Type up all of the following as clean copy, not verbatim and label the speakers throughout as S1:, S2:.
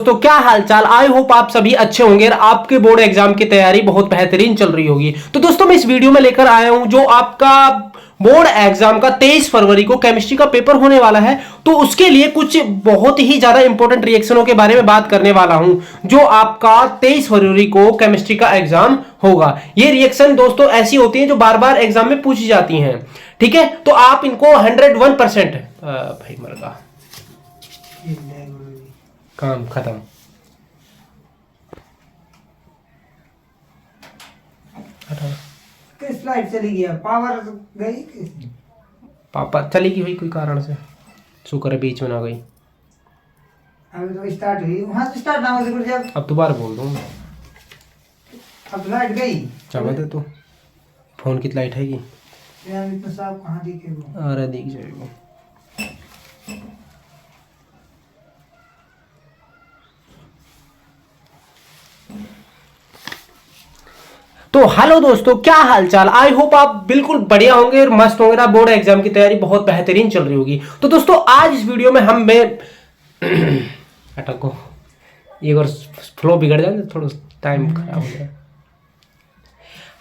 S1: तो क्या हालचाल। आई होप आप सभी अच्छे होंगे और आपके बोर्ड एग्जाम की तैयारी बहुत बेहतरीन चल रही होगी। तो दोस्तों मैं इस वीडियो में लेकर आया हूं जो आपका बोर्ड एग्जाम का 23 फरवरी को केमिस्ट्री का पेपर होने वाला है। तो उसके लिए कुछ बहुत ही ज्यादा इंपॉर्टेंट रिएक्शनों के बारे में बात करने वाला हूं जो आपका 23 फरवरी को केमिस्ट्री का एग्जाम होगा। ये रिएक्शन दोस्तों ऐसी होती हैं जो बार बार एग्जाम में पूछी जाती हैं, ठीक है। तो आप इनको 101% भाई मरगा काम खत्म।
S2: किस फ्लाइट चली गया? पावर गई
S1: पापा चली गई हुई कोई कारण से, शुक्र है बीच में ना गई।
S2: अभी तो स्टार्ट हुई, वहां से स्टार्ट ना हो तो जब
S1: अब दोबारा बोल दूँ।
S2: अब फ्लाइट गई
S1: चलो दे तू फोन की लाइट है कि
S2: यार इतना साफ कहां दिखे वो?
S1: अरे दिख जाएगा। तो हेलो दोस्तों, क्या हालचाल। आई होप आप बिल्कुल बढ़िया होंगे और मस्त होंगे। बोर्ड एग्जाम की तैयारी बहुत बेहतरीन चल रही होगी। तो दोस्तों आज इस वीडियो में हम अटको एक और फ्लो बिगड़ जाए, थोड़ा टाइम खराब हो जाए।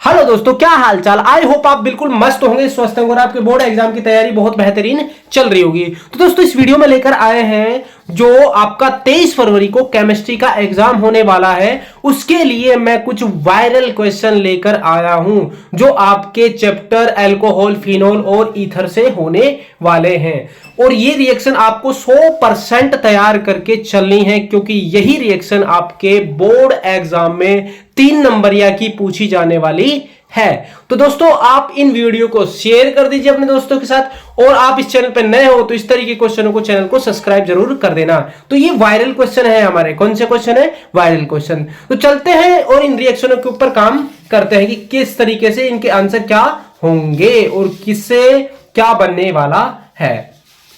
S1: हेलो दोस्तों, क्या हालचाल। आई होप आप बिल्कुल मस्त होंगे, स्वस्थ होंगे और आपके बोर्ड एग्जाम की तैयारी बहुत बेहतरीन चल रही होगी। तो दोस्तों इस वीडियो में लेकर आए हैं जो आपका 23 फरवरी को केमिस्ट्री का एग्जाम होने वाला है, उसके लिए मैं कुछ वायरल क्वेश्चन लेकर आया हूं जो आपके चैप्टर अल्कोहल, फिनोल और ईथर से होने वाले हैं। और ये रिएक्शन आपको 100% तैयार करके चलनी है क्योंकि यही रिएक्शन आपके बोर्ड एग्जाम में 3 नंबरिया की पूछी जाने वाली है। तो दोस्तों आप इन वीडियो को शेयर कर दीजिए अपने दोस्तों के साथ, और आप इस चैनल पर नए हो तो इस तरीके के क्वेश्चनों को चैनल को सब्सक्राइब जरूर कर देना। तो ये वायरल क्वेश्चन है हमारे। कौन से क्वेश्चन है? Viral question. तो चलते हैं और इन रिएक्शनों के ऊपर काम करते हैं कि किस तरीके से इनके आंसर क्या होंगे और किससे क्या बनने वाला है।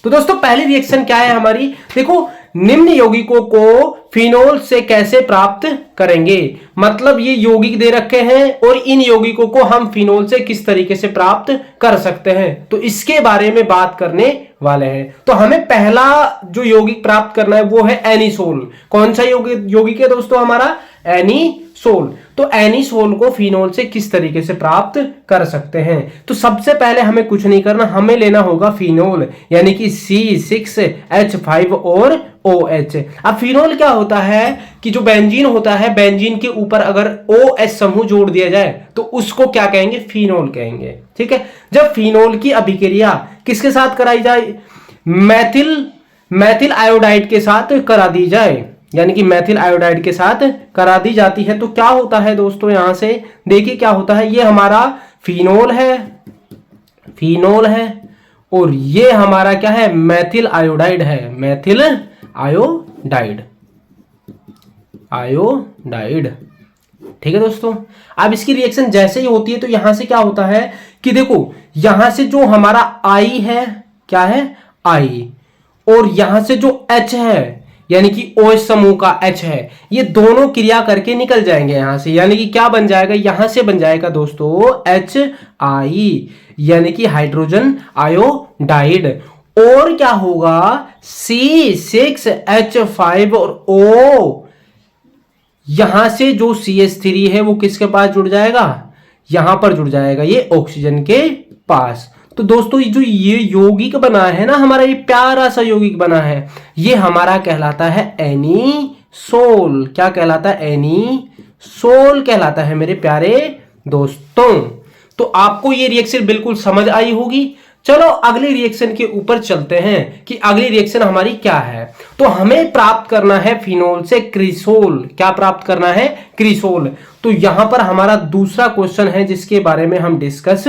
S1: तो दोस्तों पहली रिएक्शन क्या है हमारी, देखो, निम्न यौगिकों को फिनोल से कैसे प्राप्त करेंगे। मतलब ये यौगिक दे रखे हैं और इन यौगिकों को हम फिनोल से किस तरीके से प्राप्त कर सकते हैं, तो इसके बारे में बात करने वाले हैं। तो हमें पहला जो यौगिक प्राप्त करना है वो है एनिसोल। कौन सा यौगिक है दोस्तों? हमारा एनिसोल। तो एनिसोल को फिनोल से किस तरीके से प्राप्त कर सकते हैं? तो सबसे पहले हमें कुछ नहीं करना, हमें लेना होगा फिनोल यानी कि C6H5 और OH। अब फिनोल क्या होता है कि जो बेंजीन होता है, बेंजीन के ऊपर अगर OH समूह जोड़ दिया जाए तो उसको क्या कहेंगे? फिनोल कहेंगे, ठीक है। जब फिनोल की अभिक्रिया किसके साथ कराई जाए? मैथिल आयोडाइड के साथ करा दी जाए, यानी कि मैथिल आयोडाइड के साथ करा दी जाती है, तो क्या होता है दोस्तों? यहां से देखिए क्या होता है। ये हमारा फिनोल है और ये हमारा क्या है? मैथिल आयोडाइड है। मैथिल आयोडाइड, ठीक है दोस्तों। अब इसकी रिएक्शन जैसे ही होती है तो यहां से क्या होता है कि देखो, यहां से जो हमारा I है, क्या है? I, और यहां से जो H है यानी कि OH समूह का H है, ये दोनों क्रिया करके निकल जाएंगे यहां से, यानी कि क्या बन जाएगा? यहां से बन जाएगा दोस्तों HI यानी कि हाइड्रोजन आयोडाइड। और क्या होगा? C6H5 और O, यहां से जो CH3 है वो किसके पास जुड़ जाएगा? यहां पर जुड़ जाएगा, ये ऑक्सीजन के पास। तो दोस्तों ये यौगिक बना है ना हमारा, ये प्यारा सा यौगिक बना है, ये हमारा कहलाता है एनिसोल। क्या कहलाता है? एनिसोल कहलाता है मेरे प्यारे दोस्तों। तो आपको ये रिएक्शन बिल्कुल समझ आई होगी। चलो अगली रिएक्शन के ऊपर चलते हैं कि अगली रिएक्शन हमारी क्या है। तो हमें प्राप्त करना है फिनोल से क्रिसोल। क्या प्राप्त करना है? क्रिसोल। तो यहां पर हमारा दूसरा क्वेश्चन है जिसके बारे में हम डिस्कस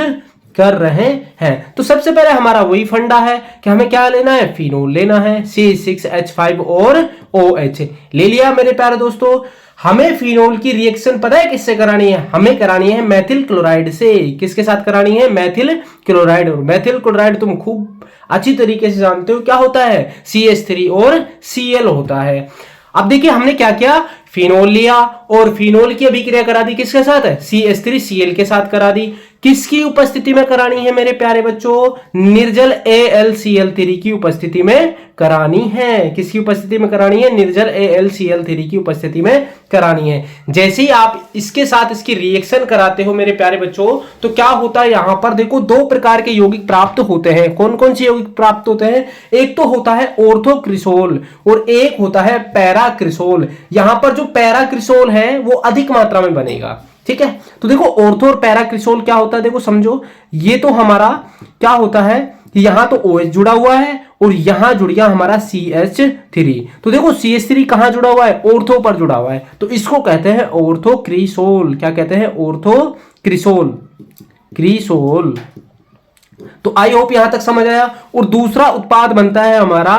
S1: कर रहे हैं। तो सबसे पहले हमारा वही फंडा है कि हमें क्या लेना है? फिनोल लेना है। C6H5 और OH ले लिया मेरे प्यारे दोस्तों। हमें फिनोल की रिएक्शन पता है किससे करानी है? हमें करानी है मैथिल क्लोराइड से। किसके साथ करानी है? मैथिल क्लोराइड। और मैथिल क्लोराइड तुम खूब अच्छी तरीके से जानते हो क्या होता है? CH3 और Cl होता है। अब देखिए हमने क्या किया, फिनोल लिया और फिनोल की अभिक्रिया करा दी किसके साथ है, CH3Cl के साथ करा दी। किसकी उपस्थिति में करानी है मेरे प्यारे बच्चों, निर्जल AlCl3 की उपस्थिति में करानी है। किसकी उपस्थिति में करानी है, निर्जल AlCl3 की उपस्थिति में करानी है। जैसे ही आप इसके साथ इसकी रिएक्शन कराते हो मेरे प्यारे बच्चों, तो क्या होता है, यहां पर देखो दो प्रकार के यौगिक प्राप्त होते हैं। कौन कौन से यौगिक प्राप्त होते हैं, एक तो होता है ऑर्थोक्रिसोल और एक होता है पैराक्रिसोल। यहां पर जो पैराक्रिसोल है वो अधिक मात्रा में बनेगा, ठीक है। तो देखो ऑर्थो और पैराक्रिसोल क्या होता है, देखो समझो, ये तो हमारा क्या होता है कि यहां तो OH जुड़ा हुआ है और यहां जुड़ गया हमारा CH3। तो देखो CH3 कहां जुड़ा हुआ है, ऑर्थो पर जुड़ा हुआ है, तो इसको कहते हैं ऑर्थोक्रिसोल। क्या कहते हैं, ऑर्थोक्रिसोल, क्रिसोल। तो आई होप यहां तक समझ आया। और दूसरा उत्पाद बनता है हमारा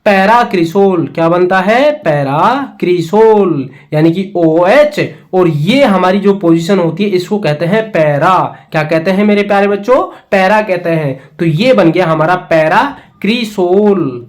S1: पैराक्रिसोल। क्या बनता है, पैराक्रिसोल, यानी कि OH, और ये हमारी जो पोजीशन होती है इसको कहते हैं पैरा। क्या कहते हैं मेरे प्यारे बच्चों, पैरा कहते हैं। तो ये बन गया हमारा पैराक्रिसोल,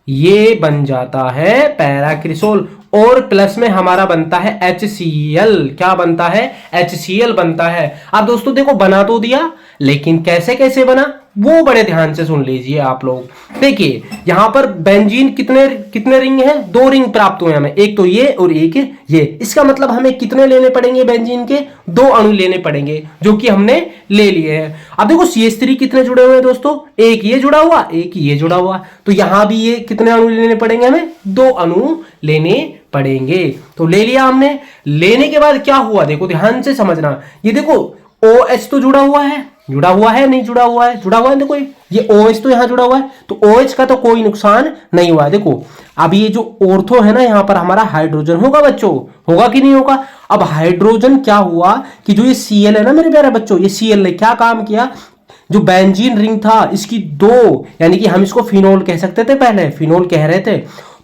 S1: ये बन जाता है पैराक्रिसोल। और प्लस में हमारा बनता है HCl। क्या बनता है, HCl बनता है। अब दोस्तों देखो बना तो दिया, लेकिन कैसे कैसे बना वो बड़े ध्यान से सुन लीजिए आप लोग। देखिए यहां पर बेंजीन कितने कितने रिंग हैं, 2 रिंग प्राप्त हुए हमें, एक तो ये और एक ये। इसका मतलब हमें कितने लेने पड़ेंगे बेंजीन के, 2 अणु लेने पड़ेंगे, जो कि हमने ले लिए हैं। अब देखो CH3 कितने जुड़े हुए हैं दोस्तों, एक ये जुड़ा हुआ, एक ये जुड़ा हुआ, तो यहां भी ये कितने अणु लेने पड़ेंगे, हमें 2 अणु लेने पड़ेंगे। तो ले लिया हमने। लेने के बाद क्या हुआ, देखो ध्यान से समझना, ये देखो OH तो जुड़ा हुआ है, जुड़ा हुआ है नहीं जुड़ा हुआ है, जुड़ा हुआ है। देखो ये OH तो यहां जुड़ा हुआ है, तो OH का तो कोई नुकसान नहीं हुआ है। देखो अब ये जो ऑर्थो है ना, यहां पर हमारा हाइड्रोजन होगा बच्चों, होगा कि नहीं होगा। अब हाइड्रोजन क्या हुआ कि जो ये Cl है ना मेरे प्यारे बच्चों, ये Cl ने क्या काम किया, जो बेंजीन रिंग था इसकी 2, यानी कि हम इसको फिनोल कह सकते थे, पहले फिनोल कह रहे थे,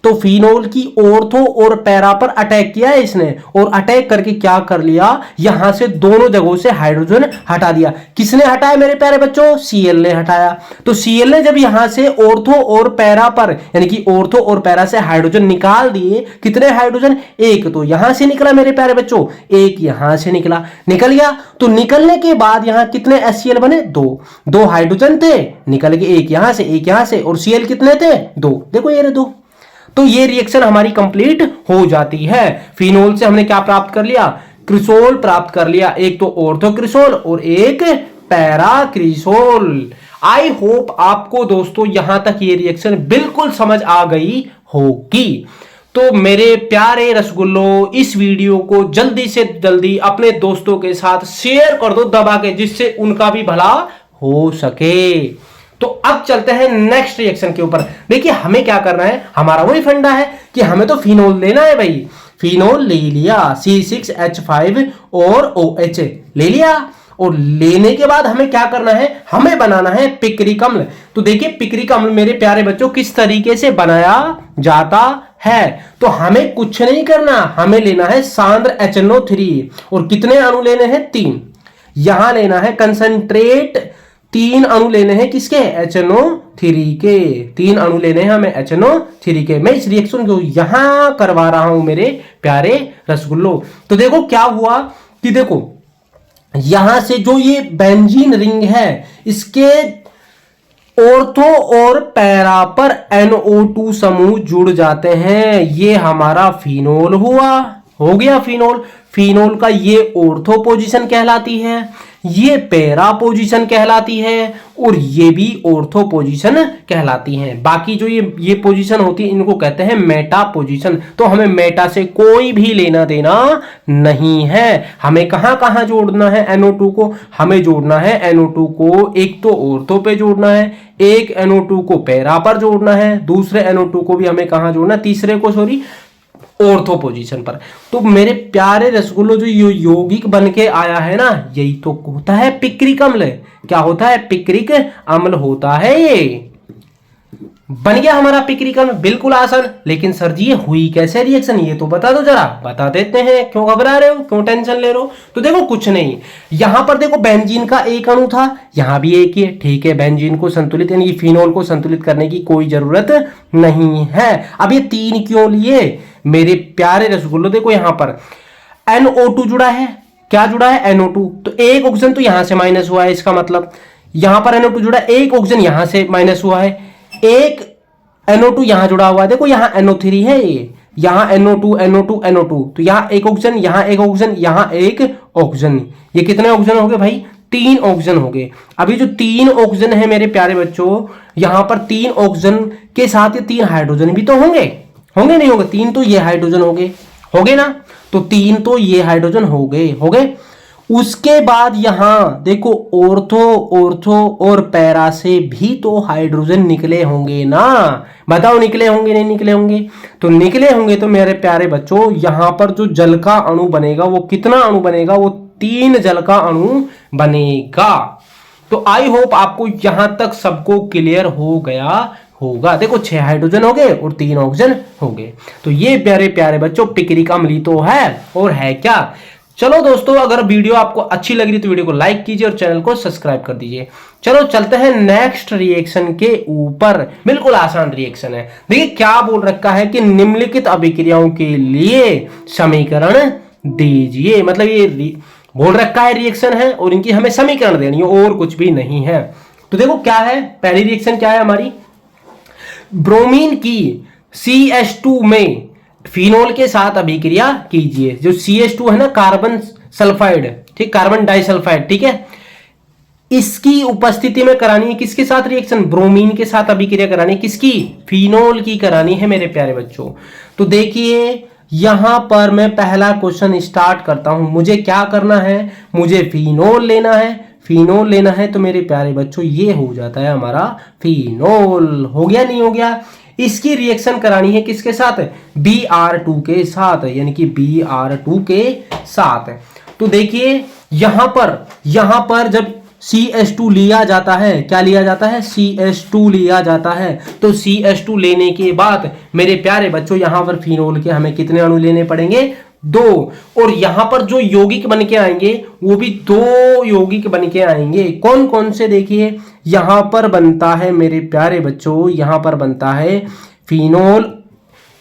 S1: तो फिनोल की ऑर्थो और पैरा पर अटैक किया है इसने, और अटैक करके क्या कर लिया, यहां से दोनों जगहों से हाइड्रोजन हटा दिया। किसने हटाया मेरे प्यारे बच्चों, Cl ने हटाया। तो Cl ने जब यहां से ऑर्थो और पैरा पर, यानी कि ऑर्थो और पैरा से हाइड्रोजन निकाल दिए, कितने हाइड्रोजन, एक तो यहां से निकला मेरे प्यारे बच्चों, एक यहां से निकला, निकल गया। तो निकलने के बाद यहां कितने HCl बने, 2 हाइड्रोजन थे, निकल के एक यहां से एक यहां से, और Cl कितने थे, 2। देखो ये 2। तो ये रिएक्शन हमारी कंप्लीट हो जाती है। फिनोल से हमने क्या प्राप्त कर लिया, क्रिसोल प्राप्त कर लिया, एक तो ऑर्थोक्रिसोल और एक पैराक्रिसोल। आई होप आपको दोस्तों यहां तक ये रिएक्शन बिल्कुल समझ आ गई होगी। तो मेरे प्यारे रसगुल्लो, इस वीडियो को जल्दी से जल्दी अपने दोस्तों के साथ शेयर कर दो दबा के, जिससे उनका भी भला हो सके। तो अब चलते हैं नेक्स्ट रिएक्शन के ऊपर। देखिए हमें क्या करना है, हमारा वही फंडा है कि हमें तो फिनोल लेना है भाई। फिनोल ले लिया, C6H5 और OH ले लिया, और लेने के बाद हमें क्या करना है, हमें बनाना है पिक्रिक अम्ल। तो देखिए पिक्रिक अम्ल मेरे प्यारे बच्चों किस तरीके से बनाया जाता है। तो हमें कुछ नहीं करना, हमें लेना है सांद्र HNO3, और कितने अणु लेने हैं, 3। यहां लेना है कंसंट्रेट, 3 अणु लेने हैं किसके, HNO3 के, 3 अणु लेने हैं हमें HNO3 के। मैं इस रिएक्शन को यहां करवा रहा हूं मेरे प्यारे रसगुल्लो। तो देखो क्या हुआ कि देखो यहां से जो ये बेंजीन रिंग है, इसके ऑर्थो और पैरा पर NO2 समूह जुड़ जाते हैं। ये हमारा फिनोल हुआ, हो गया फिनोल। फिनोल का ये ऑर्थो पोजीशन कहलाती है, ये पैरा पोजीशन कहलाती है, और ये भी ऑर्थो पोजीशन कहलाती है। बाकी जो ये पोजीशन होती है इनको कहते हैं मेटा पोजीशन। तो हमें मेटा से कोई भी लेना देना नहीं है। हमें कहां कहां जोड़ना है NO2 को, हमें जोड़ना है NO2 को एक तो ऑर्थो पे जोड़ना है, एक NO2 को पैरा पर जोड़ना है, दूसरे NO2 को भी हमें कहां जोड़ना, तीसरे को सॉरी ऑर्थो पोजीशन पर। तो मेरे प्यारे रसगुल्लो जो यौगिक बन के आया है ना, यही तो होता है पिक्रिक अम्ल। क्या होता है, पिक्रिक अम्ल होता है। ये बन गया हमारा पिक्रिक अम्ल, बिल्कुल आसान। लेकिन सर जी ये हुई कैसे रिएक्शन, ये तो बता दो जरा। बता देते हैं, क्यों घबरा रहे हो, क्यों टेंशन ले रहे हो। तो देखो कुछ नहीं, यहां पर देखो बेंजीन का एक अणु था, यहां भी एक ही है, ठीक है। बेंजीन को संतुलित यानी फिनोल को संतुलित करने की कोई जरूरत नहीं है। अब ये 3 क्यों लिए, मेरे प्यारे रसगुल्लो देखो यहां पर NO2 जुड़ा है, क्या जुड़ा है NO2, तो एक ऑक्सीजन तो यहां से माइनस हुआ है, इसका मतलब यहां पर NO2 जुड़ा है, एक ऑक्सीजन यहां से माइनस हुआ है, एक NO2 यहां जुड़ा हुआ है, देखो यहां NO3 है, ये यहां NO2 NO2 NO2, तो यहां एक ऑक्सीजन, यहां एक ऑक्सीजन, यहां एक ऑक्सीजन, ये कितने ऑक्सीजन हो गए भाई, 3 ऑक्सीजन हो गए। अभी जो 3 ऑक्सीजन है मेरे प्यारे बच्चों, यहां पर 3 ऑक्सीजन के साथ ये 3 हाइड्रोजन भी तो होंगे, होंगे नहीं होंगे, 3 तो ये हाइड्रोजन हो गए ना, तो 3 तो ये हाइड्रोजन हो गए। उसके बाद यहां देखो ऑर्थो ऑर्थो और पैरा से भी तो हाइड्रोजन निकले होंगे ना, बताओ निकले होंगे नहीं निकले होंगे, तो निकले होंगे। तो मेरे प्यारे बच्चों यहां पर जो जल का अणु बनेगा वो कितना अणु बनेगा, वो 3 जल का अणु बनेगा। तो आई होप आपको यहां तक सबको क्लियर हो गया होगा। देखो 6 हाइड्रोजन हो गए और 3 ऑक्सीजन हो गए। तो ये प्यारे प्यारे बच्चों पिक्रिक अम्ल तो है, और है क्या। चलो दोस्तों, अगर वीडियो आपको अच्छी लग रही तो वीडियो को लाइक कीजिए और चैनल को सब्सक्राइब कर दीजिए। चलो चलते हैं नेक्स्ट रिएक्शन के ऊपर। बिल्कुल आसान रिएक्शन है। देखिए क्या बोल रखा है कि निम्नलिखित अभिक्रियाओं के लिए समीकरण दीजिए, मतलब ये बोल रखा है रिएक्शन है और इनकी हमें समीकरण देनी है, और कुछ भी नहीं है। तो देखो क्या है, पहली रिएक्शन क्या है हमारी, ब्रोमीन की CH2 में फिनोल के साथ अभिक्रिया कीजिए। जो CH2 है ना, कार्बन सल्फाइड, ठीक, कार्बन डाइसल्फाइड, ठीक है, इसकी उपस्थिति में करानी है किसके साथ रिएक्शन, ब्रोमीन के साथ अभिक्रिया करानी है, किसकी, फिनोल की करानी है मेरे प्यारे बच्चों। तो देखिए यहां पर मैं पहला क्वेश्चन स्टार्ट करता हूं। मुझे क्या करना है, मुझे फिनोल लेना है, फिनोल लेना है। तो मेरे प्यारे बच्चों ये हो जाता है हमारा फिनोल, हो गया नहीं हो गया। इसकी रिएक्शन करानी है किसके साथ, Br2 के साथ, यानी कि Br2 के साथ। तो देखिए यहां पर जब CH2 लिया जाता है, क्या लिया जाता है, CH2 लिया जाता है। तो CH2 लेने के बाद मेरे प्यारे बच्चों यहां पर फिनोल के हमें कितने अणु लेने पड़ेंगे, 2, और यहां पर जो यौगिक बन के आएंगे वो भी 2 यौगिक बन के आएंगे। कौन कौन से, देखिए यहां पर बनता है मेरे प्यारे बच्चों, यहां पर बनता है फिनोल,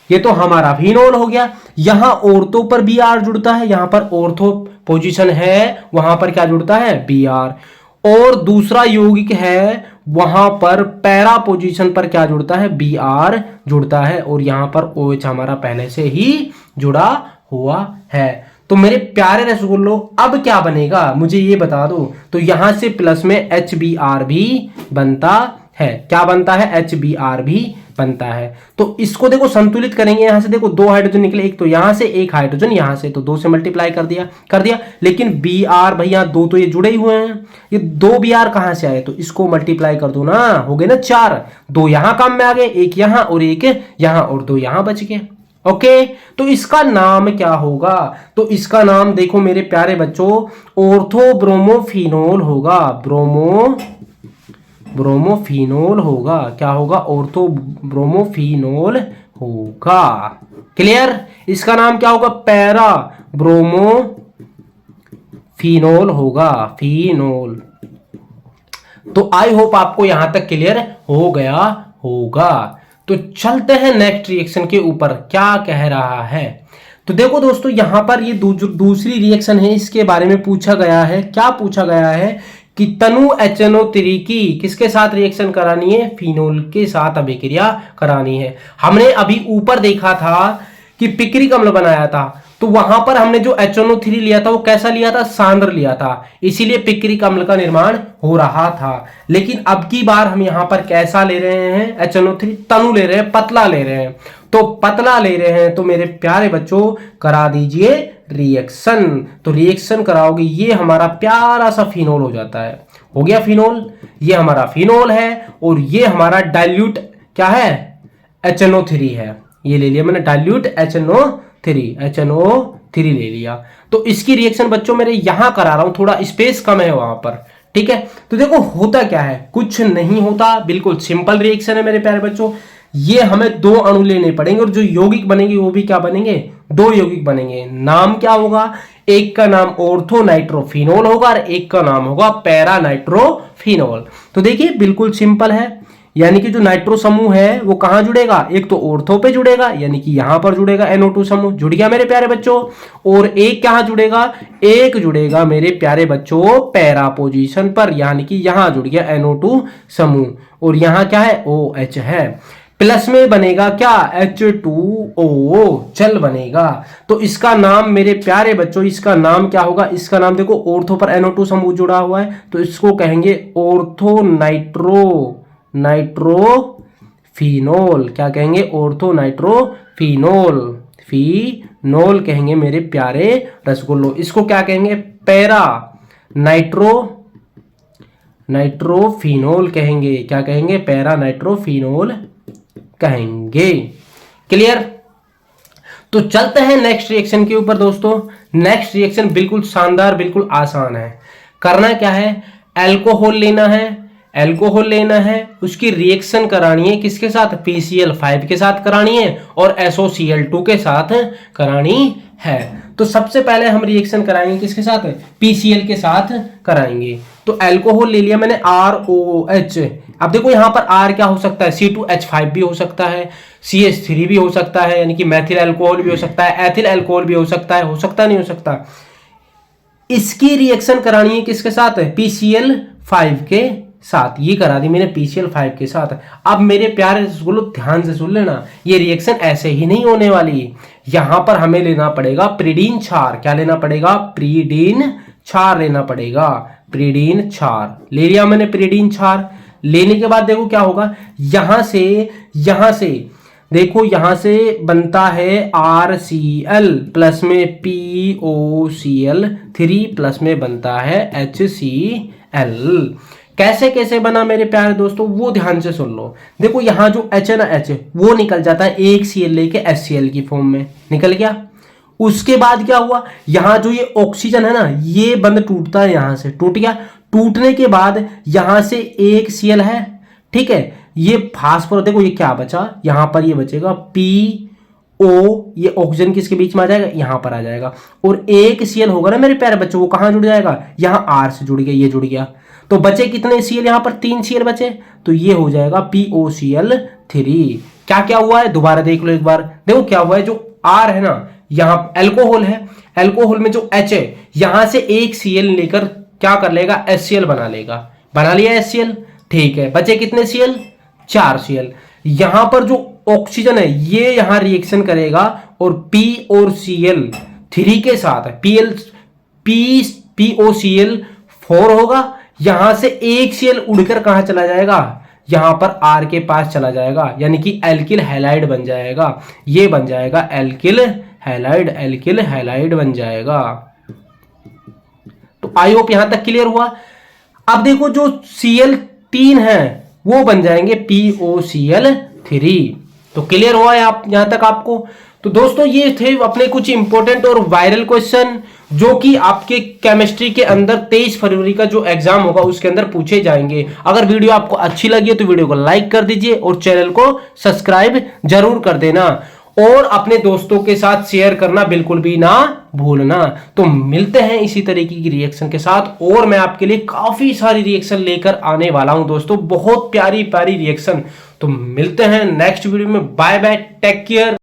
S1: ये तो हमारा फिनोल हो गया। यहां ऑर्थो पर Br जुड़ता है, यहां पर ऑर्थो पोजीशन है, वहां पर क्या जुड़ता है, Br। और दूसरा यौगिक है वहां पर पैरा पोजीशन पर क्या जुड़ता है, Br जुड़ता है, और यहां पर OH हमारा पहले से ही जुड़ा हुआ है। तो मेरे प्यारे रसगुल्लो अब क्या बनेगा मुझे ये बता दो। तो यहां से प्लस में HBr भी बनता है, क्या बनता है, HBr भी बनता है। तो इसको देखो संतुलित करेंगे, यहां से देखो 2 हाइड्रोजन निकले, एक तो यहां से, एक हाइड्रोजन यहां से, तो 2 से मल्टीप्लाई कर दिया। लेकिन Br भैया 2 तो ये जुड़े ही हुए हैं, ये 2 Br कहां से आए, तो इसको मल्टीप्लाई कर दो ना, हो गए ना 4, 2 यहां काम में आ गए, एक यहां और एक यहां, और 2 यहां बच गए। ओके, तो इसका नाम क्या होगा, तो इसका नाम देखो मेरे प्यारे बच्चों ऑर्थो ब्रोमोफिनोल होगा, ब्रोमोफिनोल होगा, क्या होगा, ऑर्थो ब्रोमोफिनोल होगा। क्लियर, इसका नाम क्या होगा, पैरा ब्रोमोफिनोल होगा, फिनोल। तो आई होप आपको यहां तक क्लियर हो गया होगा। तो चलते हैं नेक्स्ट रिएक्शन के ऊपर, क्या कह रहा है। तो देखो दोस्तों यहां पर ये दूसरी रिएक्शन है, इसके बारे में पूछा गया है, क्या पूछा गया है कि तनु HNO3 की किसके साथ रिएक्शन करानी है, फिनोल के साथ अभिक्रिया करानी है। हमने अभी ऊपर देखा था कि पिक्रिक अम्ल बनाया था, तो वहां पर हमने जो HNO3 लिया था वो कैसा लिया था, सांद्र लिया था, इसीलिए पिक्रिक अम्ल का निर्माण हो रहा था। लेकिन अब की बार हम यहां पर कैसा ले रहे हैं, HNO3 तनु ले रहे हैं, पतला ले रहे हैं। तो पतला ले रहे हैं तो मेरे प्यारे बच्चों करा दीजिए रिएक्शन। तो रिएक्शन कराओगे, ये हमारा प्यारा सा फिनोल हो जाता है, हो गया फिनोल, ये हमारा फिनोल है, और ये हमारा डाइल्यूट क्या है, HNO3 है, ये ले लिया मैंने डाइल्यूट HNO3 ले लिया। तो इसकी रिएक्शन बच्चों मेरे यहां करा रहा हूं, थोड़ा स्पेस कम है वहां पर, ठीक है। तो देखो होता क्या है, कुछ नहीं होता, बिल्कुल सिंपल रिएक्शन है मेरे प्यारे बच्चों। ये हमें 2 अणु लेने पड़ेंगे, और जो यौगिक बनेंगे वो भी क्या बनेंगे, 2 यौगिक बनेंगे। नाम क्या होगा, एक का नाम ऑर्थो नाइट्रोफिनोल होगा और एक का नाम होगा पैरा नाइट्रोफिनोल। तो देखिए बिल्कुल सिंपल है, यानी कि जो नाइट्रो समूह है वो कहां जुड़ेगा, एक तो ऑर्थो पे जुड़ेगा यानी कि यहां पर जुड़ेगा NO2 समूह, जुड़ गया मेरे प्यारे बच्चों। और एक कहां जुड़ेगा, एक जुड़ेगा मेरे प्यारे बच्चों पैरा पोजीशन पर, यानी कि यहां जुड़ गया NO2 समूह। और यहां क्या है, OH है। प्लस में बनेगा क्या, H2O जल बनेगा। तो इसका नाम मेरे प्यारे बच्चों, इसका नाम क्या होगा, इसका नाम देखो ऑर्थो पर NO2 समूह जुड़ा हुआ है तो इसको कहेंगे ऑर्थो नाइट्रोफिनोल। क्या कहेंगे, ऑर्थो नाइट्रोफिनोल, फिनोल कहेंगे मेरे प्यारे रसगुल्लो। इसको क्या कहेंगे, पैरा नाइट्रोफिनोल कहेंगे। क्या कहेंगे, पैरा नाइट्रोफिनोल कहेंगे। क्लियर। तो चलते हैं नेक्स्ट रिएक्शन के ऊपर दोस्तों। नेक्स्ट रिएक्शन बिल्कुल शानदार, बिल्कुल आसान है। करना क्या है, अल्कोहल लेना है, उसकी रिएक्शन करानी है किसके साथ, PCl5 के साथ करानी है और SOCl2 के साथ करानी है। तो सबसे पहले हम रिएक्शन कराएंगे किसके साथ, PCl के साथ कराएंगे। तो अल्कोहल ले लिया मैंने ROH। अब देखो यहां पर R क्या हो सकता है, C2H5 भी हो सकता है, CH3 भी हो सकता है, यानी कि मैथिल अल्कोहल भी हो सकता है, एथिल अल्कोहल भी हो सकता है, नहीं हो सकता। इसकी रिएक्शन करानी है किसके साथ, PCl5 के साथ। ये करा दी मैंने PCl5 के साथ। अब मेरे प्यारे रसगुल्लो ध्यान से सुन लेना, ये रिएक्शन ऐसे ही नहीं होने वाली। यहां पर हमें लेना पड़ेगा प्रीडीन क्षार। क्या लेना पड़ेगा, प्रीडीन क्षार लेना पड़ेगा। प्रीडीन क्षार ले लिया मैंने। प्रीडीन क्षार लेने के बाद देखो क्या होगा, यहां से देखो, यहां से बनता है RCl प्लस में POCl3 प्लस में बनता है HCl। कैसे बना मेरे प्यारे दोस्तों, वो ध्यान से सुन लो। देखो यहां जो H है ना, H वो निकल जाता है एक Cl लेके HCl की फॉर्म में निकल गया। उसके बाद क्या हुआ, यहां जो ये ऑक्सीजन है ना, ये बंद टूटता है, यहां से टूट गया। टूटने के बाद यहां से एक Cl है, ठीक है। ये फास्फोरस, देखो ये क्या बचा, यहां पर ये बचेगा PO, ये ऑक्सीजन किसके बीच में आ जाएगा, यहां पर आ जाएगा। और एक Cl होगा ना मेरे प्यारे बच्चों, वो कहां जुड़ जाएगा, यहां R से जुड़ गया, ये जुड़ गया। तो बचे कितने Cl, यहां पर 3 Cl बचे, तो ये हो जाएगा POCl3। क्या हुआ है, दोबारा देख लो एक बार। देखो क्या हुआ है, जो R है ना, यहां अल्कोहल है, अल्कोहल में जो H है, यहां से एक Cl लेकर क्या कर लेगा, HCl बना लिया HCl, ठीक है। बचे कितने Cl, 4 Cl। यहां पर जो ऑक्सीजन है ये यहां रिएक्शन करेगा और P और Cl3 के साथ POCl4 होगा। यहां से एक Cl उड़कर कहां चला जाएगा, यहां पर R के पास चला जाएगा, यानी कि एल्किल हैलाइड बन जाएगा। ये बन जाएगा एल्किल हैलाइड बन जाएगा। तो आई होप यहां तक क्लियर हुआ। अब देखो जो Cl3 है वो बन जाएंगे POCl3। तो क्लियर हुआ है आप यहां तक आपको। तो दोस्तों ये थे अपने कुछ इंपॉर्टेंट और वायरल क्वेश्चन जो कि आपके केमिस्ट्री के अंदर 23 फरवरी का जो एग्जाम होगा उसके अंदर पूछे जाएंगे। अगर वीडियो आपको अच्छी लगी है तो वीडियो को लाइक कर दीजिए और चैनल को सब्सक्राइब जरूर कर देना और अपने दोस्तों के साथ शेयर करना बिल्कुल भी ना भूलना। तो मिलते हैं इसी तरीके की रिएक्शन के साथ और मैं आपके लिए काफी सारी रिएक्शन लेकर आने वाला हूं दोस्तों, बहुत प्यारी रिएक्शन। तो मिलते हैं नेक्स्ट वीडियो में। Bye bye, take care.